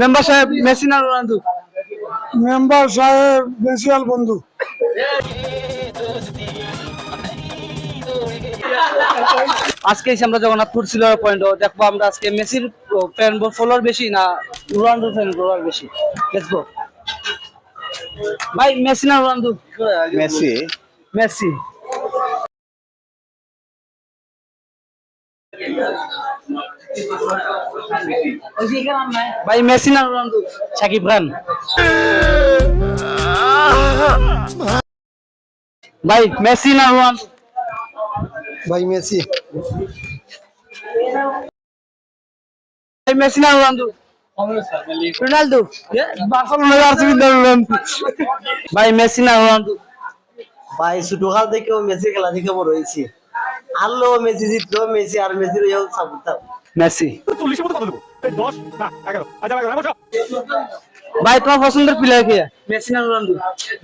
Member সাহেব Messi না Ronaldo? Member সাহেব বেসিয়াল বন্ধু। আজকে এসে আমরা জগন্নাথপুর সিলভার পয়েন্ট দেখবো আমরা আজকে মেসির ফ্যান ফলোয়ার বেশি না রোনালদোর ফ্যান ফলোয়ার বেশি। লেটস গো ভাই, মেসি না রোনালদো? মেসি। মেসি। ভাই মেসি না রোনালদো? শাকিব খান। ভাই মেসি না রোনালদো? ভাই মেসি। ভাই মেসি না রোনালদো? রোনালদো। বার্সেলোনা আরসিবি না রোনালদো? ভাই মেসি না রোনালদো? ভাই ছোটকাল থেকেও মেসি খেলা দেখে বড় হয়েছি। আল্লাহ মেসি জিতলো, মেসি আর মেসির সাপোর্ট। মেসি। 40 মতো কত দেবো? 10 না 11। আচ্ছা 11 বসো। ভাই তোমার পছন্দের প্লেয়ার কে? মেসি না রোনালদো?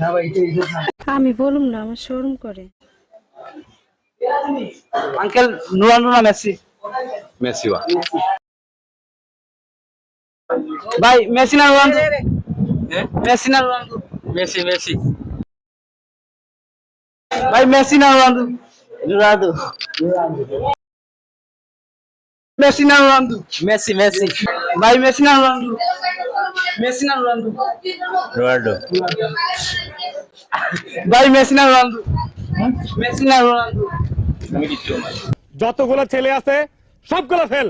হ্যাঁ ভাই আমি বলুম না, আমার শরম করে। আঙ্কেল, রোনালদো না মেসি? মেসি বা ভাই মেসি না রোনালদো? মেসি না রোনালদো? মেসি মেসি ভাই মেসি না রোনালদো? রোনালদো। মেসি না রোনালদো? Messi Messi. ভাই মেসি না রোনালদো? মেসি না রোনালদো? রোনাল্ডো। ভাই মেসি না রোনালদো? মেসি না রোনালদো? যতগুলো ছেলে আছে সবগুলো ফেল।